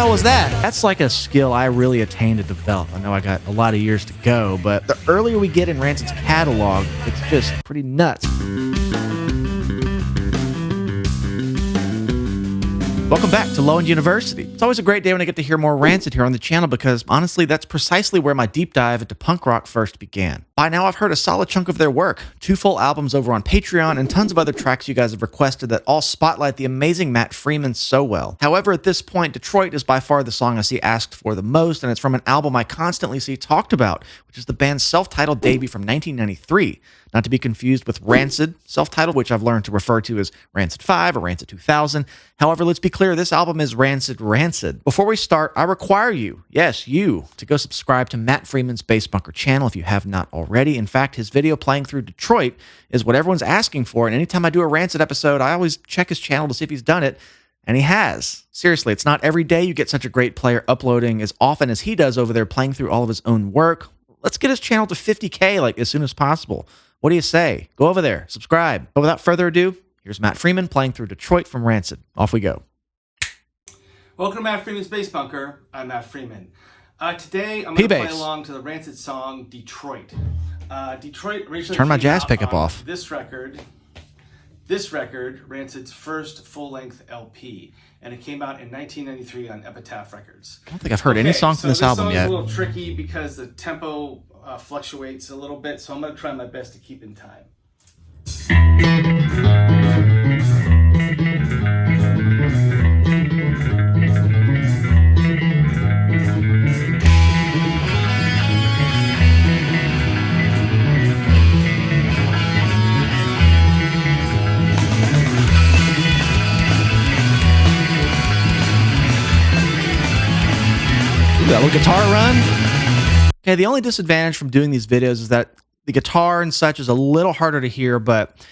hell was that? That's like a skill I really attained to develop. I know I got a lot of years to go, but the earlier we get in Rancid's catalog, it's just pretty nuts. Welcome back to Low End University. It's always a great day when I get to hear more Rancid here on the channel because, honestly, that's precisely where my deep dive into punk rock first began. By now, I've heard a solid chunk of their work, 2 full albums over on Patreon, and tons of other tracks you guys have requested that all spotlight the amazing Matt Freeman so well. However, at this point, Detroit is by far the song I see asked for the most, and it's from an album I constantly see talked about, which is the band's self-titled debut from 1993. Not to be confused with Rancid, self-titled, which I've learned to refer to as Rancid 5 or Rancid 2000. However, let's be clear, this album is Rancid. Before we start, I require you, yes, you, to go subscribe to Matt Freeman's Bass Bunker channel if you have not already. In fact, his video playing through Detroit is what everyone's asking for, and anytime I do a Rancid episode, I always check his channel to see if he's done it, and he has. Seriously, it's not every day you get such a great player uploading as often as he does over there playing through all of his own work. Let's get his channel to 50K like as soon as possible. What do you say? Go over there, subscribe. But without further ado, here's Matt Freeman playing through Detroit from Rancid. Off we go. Welcome to Matt Freeman's Bass Bunker. I'm Matt Freeman. Today I'm going to play along to the Rancid song Detroit. Detroit originally Turn my jazz pickup off. This record, Rancid's first full-length LP, and it came out in 1993 on Epitaph Records. I don't think I've heard any songs from this album yet. This song is a little tricky because the tempo fluctuates a little bit, so I'm going to try my best to keep in time. That little guitar run. Okay, the only disadvantage from doing these videos is that the guitar and such is a little harder to hear, but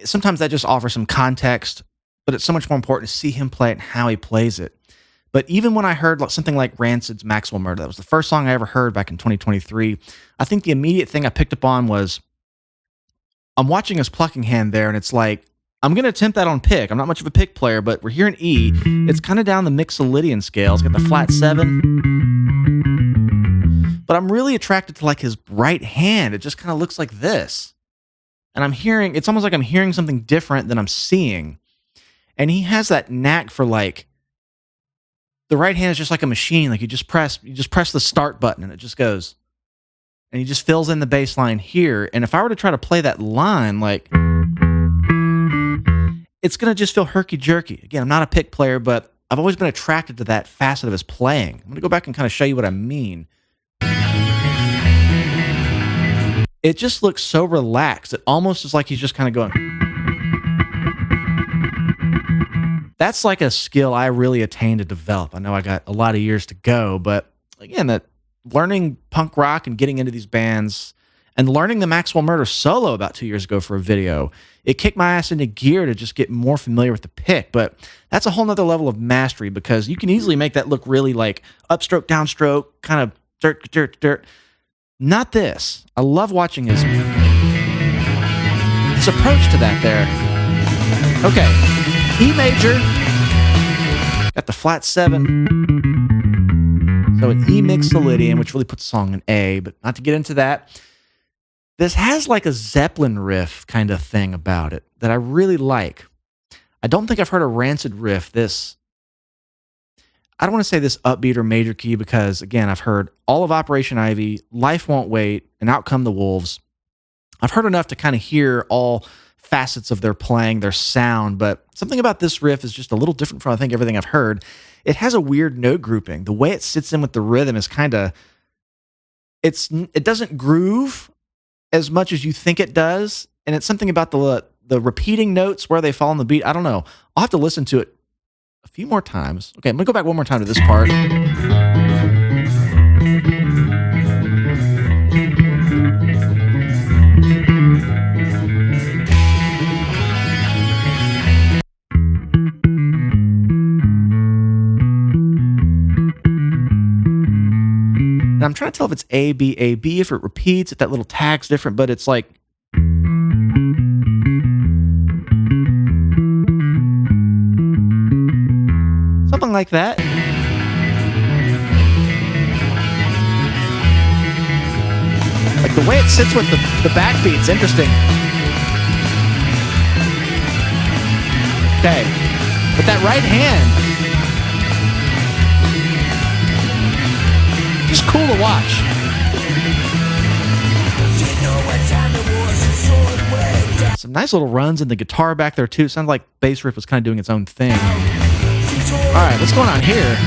sometimes that just offers some context, but it's so much more important to see him play it and how he plays it. But even when I heard something like Rancid's Maxwell Murder, that was the first song I ever heard back in 2023, I think the immediate thing I picked up on was, I'm watching his plucking hand there, and it's like, I'm going to attempt that on pick. I'm not much of a pick player, but we're here in E. It's kind of down the Mixolydian scale. It's got the flat 7. But I'm really attracted to like his right hand. It just kind of looks like this. And I'm hearing, it's almost like I'm hearing something different than I'm seeing. And he has that knack for like, the right hand is just like a machine. Like you just press the start button and it just goes. And he just fills in the bass line here. And if I were to try to play that line, like, it's going to just feel herky-jerky. Again, I'm not a pick player, but I've always been attracted to that facet of his playing. I'm going to go back and kind of show you what I mean. It just looks so relaxed. It almost is like he's just kind of going. That's like a skill I really attained to develop. I know I got a lot of years to go, but again, that learning punk rock and getting into these bands and learning the Maxwell Murder solo about 2 years ago for a video, it kicked my ass into gear to just get more familiar with the pick. But that's a whole nother level of mastery because you can easily make that look really like upstroke, downstroke, kind of dirt, dirt, dirt. Not this. I love watching his approach to that there. Okay, E major, got the flat 7. So an E Mixolydian, which really puts the song in A, but not to get into that. This has like a Zeppelin riff kind of thing about it that I really like. I don't think I've heard a Rancid riff this, I don't want to say this upbeat or major key because, again, I've heard all of Operation Ivy, Life Won't Wait, and Out Come the Wolves. I've heard enough to kind of hear all facets of their playing, their sound, but something about this riff is just a little different from, I think, everything I've heard. It has a weird note grouping. The way it sits in with the rhythm is kind of, it doesn't groove as much as you think it does, and it's something about the repeating notes where they fall on the beat. I don't know. I'll have to listen to it a few more times. Okay, I'm gonna go back one more time to this part. And I'm trying to tell if it's A, B, A, B, if it repeats, if that little tag's different, but it's like, something like that. Like the way it sits with the backbeat's interesting. Okay, but that right hand, just cool to watch. Some nice little runs in the guitar back there too. Sounds like bass riff was kind of doing its own thing. All right, what's going on here?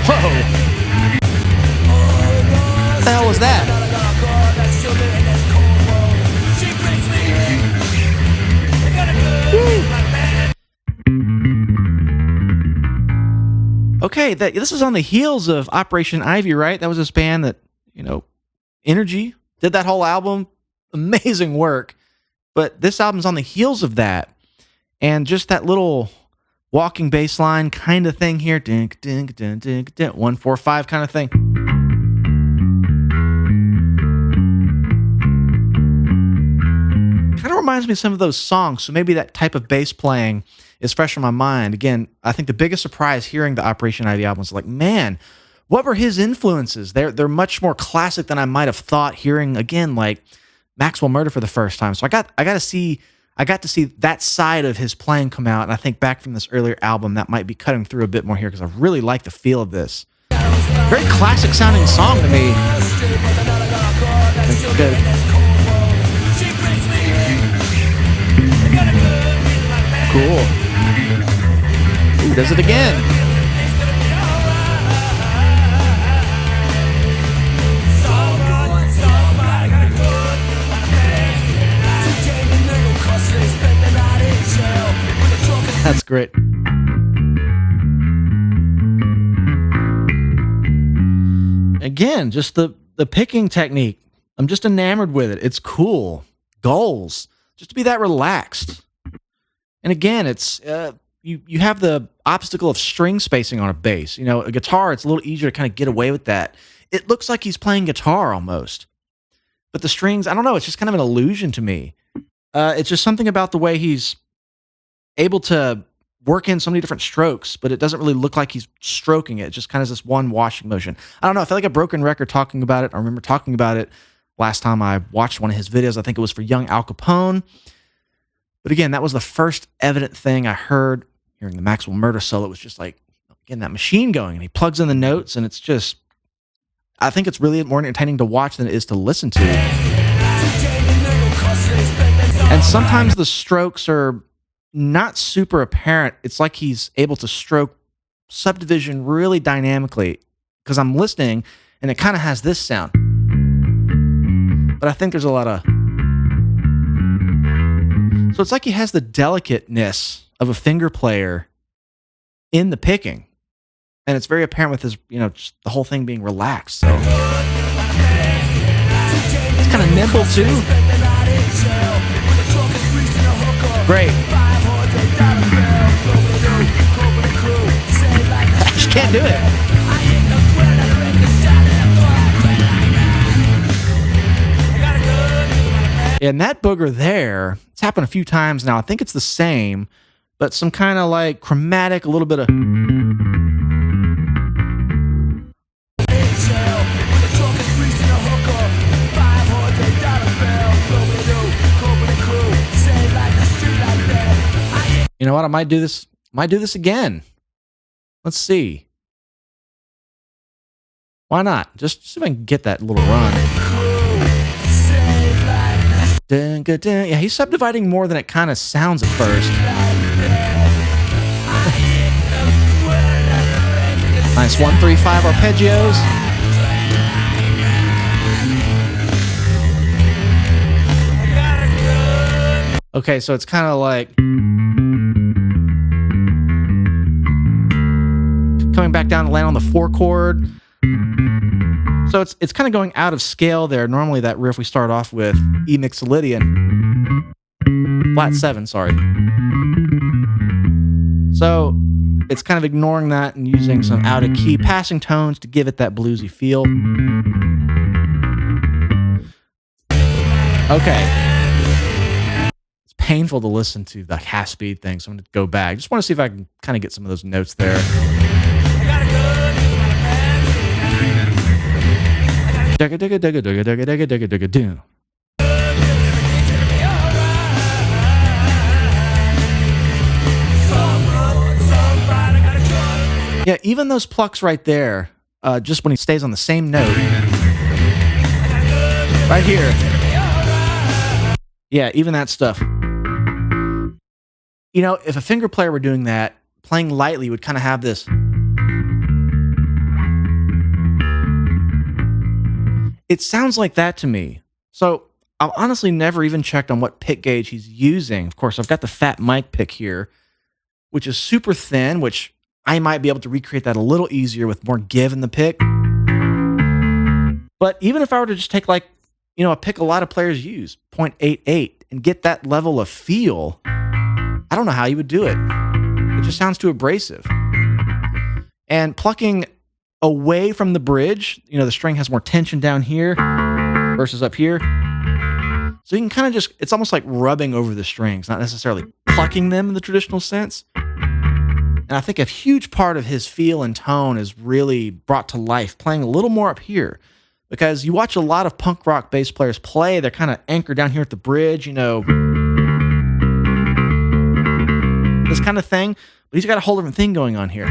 Whoa! What the hell was that? Okay, this is on the heels of Operation Ivy, right? That was this band that, Energy did that whole album. Amazing work. But this album's on the heels of that. And just that little walking bass line kind of thing here. Dink, dink, dink, dink, dink, 1, 4, 5 kind of thing. Kind of reminds me of some of those songs. So maybe that type of bass playing is fresh in my mind. Again, I think the biggest surprise hearing the Operation Ivy album was like, man, what were his influences? They're much more classic than I might have thought hearing, again, like Maxwell Murder for the first time. So I got to see that side of his playing come out, and I think back from this earlier album, that might be cutting through a bit more here because I really like the feel of this. Very classic sounding song to me. Good. Cool. Ooh, does it again. That's great. Again, just the picking technique. I'm just enamored with it. It's cool. Goals. Just to be that relaxed. And again, it's you have the obstacle of string spacing on a bass. A guitar, it's a little easier to kind of get away with that. It looks like he's playing guitar almost. But the strings, I don't know, it's just kind of an illusion to me. It's just something about the way he's able to work in so many different strokes, but it doesn't really look like he's stroking it. It's just kind of this one washing motion. I don't know. I feel like a broken record talking about it. I remember talking about it last time I watched one of his videos. I think it was for Young Al Capone. But again, that was the first evident thing I heard hearing the Maxwell Murder solo. It was just like, again, that machine going, and he plugs in the notes, and it's just, I think it's really more entertaining to watch than it is to listen to. And sometimes the strokes are not super apparent. It's like he's able to stroke subdivision really dynamically because I'm listening and it kind of has this sound. But I think there's a lot of... So it's like he has the delicateness of a finger player in the picking. And it's very apparent with his, just the whole thing being relaxed. So it's kind of nimble too. Great. I just can't do it. And that booger there, it's happened a few times now. I think it's the same, but some kind of like chromatic, a little bit of... You know what? I might do this. Might do this again. Let's see. Why not? Just see if I can get that little run. Yeah, he's subdividing more than it kind of sounds at first. Nice 1, 3, 5 arpeggios. Okay, so it's kind of like coming back down to land on the 4 chord. So it's kind of going out of scale there. Normally that riff we start off with E mixolydian, flat 7, sorry. So it's kind of ignoring that and using some out-of-key passing tones to give it that bluesy feel. Okay. It's painful to listen to the half-speed thing, so I'm going to go back. Just want to see if I can kind of get some of those notes there. Yeah, even those plucks right there, just when he stays on the same note. Right here. Yeah, even that stuff. You know, if a finger player were doing that, playing lightly would kind of have this. It sounds like that to me. So I've honestly never even checked on what pick gauge he's using. Of course, I've got the fat mic pick here, which is super thin, which I might be able to recreate that a little easier with more give in the pick. But even if I were to just take, like, you know, a pick a lot of players use, 0.88, and get that level of feel, I don't know how you would do it. It just sounds too abrasive. And plucking away from the bridge, you know, the string has more tension down here versus up here. So you can kind of just, it's almost like rubbing over the strings, not necessarily plucking them in the traditional sense. And I think a huge part of his feel and tone is really brought to life playing a little more up here. Because you watch a lot of punk rock bass players play, they're kind of anchored down here at the bridge, you know, this kind of thing. But he's got a whole different thing going on here.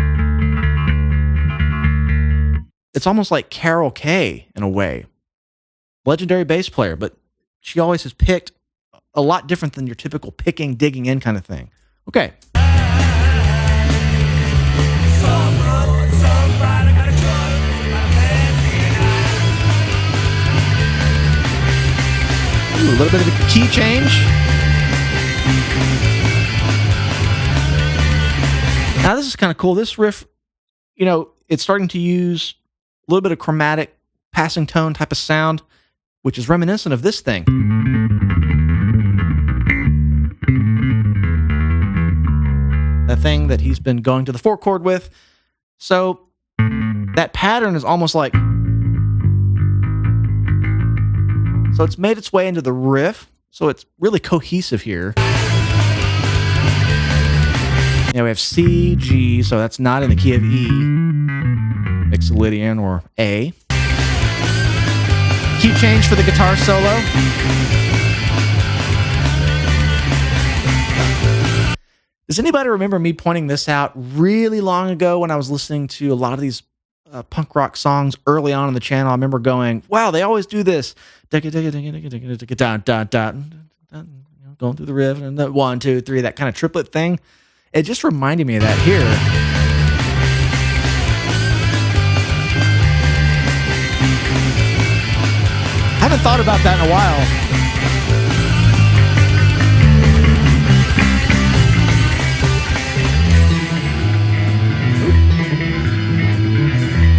It's almost like Carol Kay in a way. Legendary bass player, but she always has picked a lot different than your typical picking, digging in kind of thing. Okay. Ooh, a little bit of a key change. Now this is kind of cool. This riff, you know, it's starting to use a little bit of chromatic passing tone type of sound, which is reminiscent of this thing. That thing that he's been going to the 4 chord with. So that pattern is almost like, so it's made its way into the riff, so it's really cohesive here. Yeah, we have C, G, so that's not in the key of E. Mixolydian or A. Key change for the guitar solo. Does anybody remember me pointing this out really long ago when I was listening to a lot of these punk rock songs early on in the channel? I remember going, wow, they always do this. Going through the riff and the 1, 2, 3, that kind of triplet thing. It just reminded me of that here. I haven't thought about that in a while.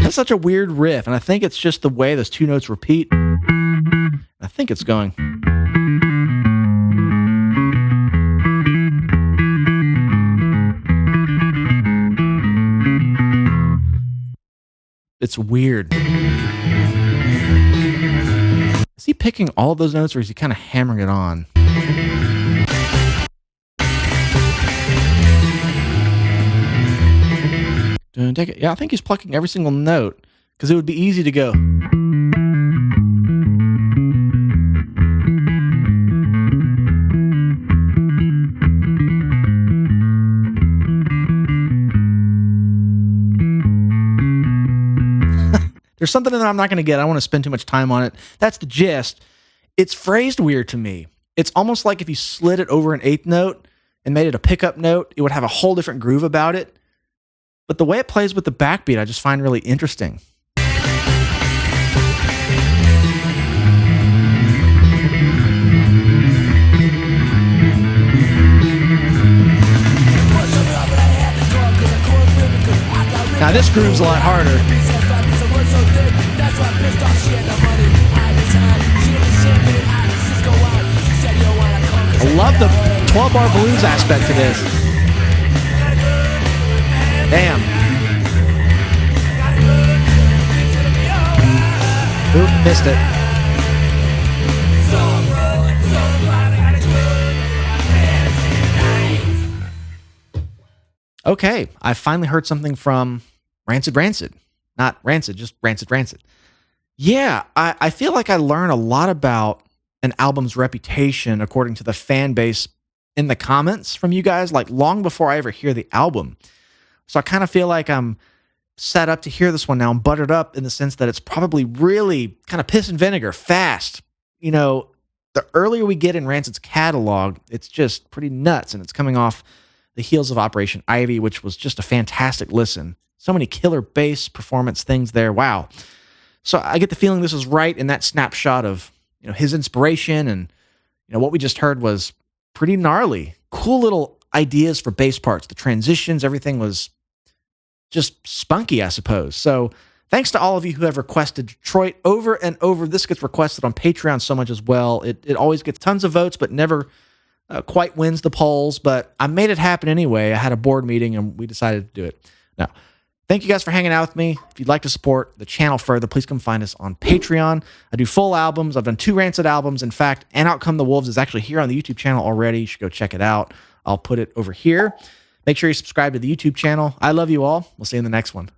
That's such a weird riff, and I think it's just the way those 2 notes repeat. I think it's going. It's weird. Is he picking all of those notes, or is he kind of hammering it on? Yeah, I think he's plucking every single note, because it would be easy to go. There's something in there I'm not going to get. I don't want to spend too much time on it. That's the gist. It's phrased weird to me. It's almost like if you slid it over an 8th note and made it a pickup note, it would have a whole different groove about it. But the way it plays with the backbeat, I just find really interesting. Now this groove's a lot harder. I love the 12-bar blues aspect to this. Damn. Oop, missed it. Okay, I finally heard something from Rancid. Not Rancid, just Rancid. Yeah, I feel like I learn a lot about an album's reputation according to the fan base in the comments from you guys, like long before I ever hear the album. So I kind of feel like I'm set up to hear this one now. I'm buttered up in the sense that it's probably really kind of piss and vinegar, fast. You know, the earlier we get in Rancid's catalog, it's just pretty nuts, and it's coming off the heels of Operation Ivy, which was just a fantastic listen. So many killer bass performance things there. Wow. So I get the feeling this is right in that snapshot of, you know, his inspiration, and, you know, what we just heard was pretty gnarly. Cool little ideas for bass parts. The transitions, everything was just spunky, I suppose. So thanks to all of you who have requested Detroit over and over. This gets requested on Patreon so much as well. It always gets tons of votes, but never quite wins the polls. But I made it happen anyway. I had a board meeting and we decided to do it. Now, thank you guys for hanging out with me. If you'd like to support the channel further, please come find us on Patreon. I do full albums. I've done 2 Rancid albums. In fact, And Out Come the Wolves is actually here on the YouTube channel already. You should go check it out. I'll put it over here. Make sure you subscribe to the YouTube channel. I love you all. We'll see you in the next one.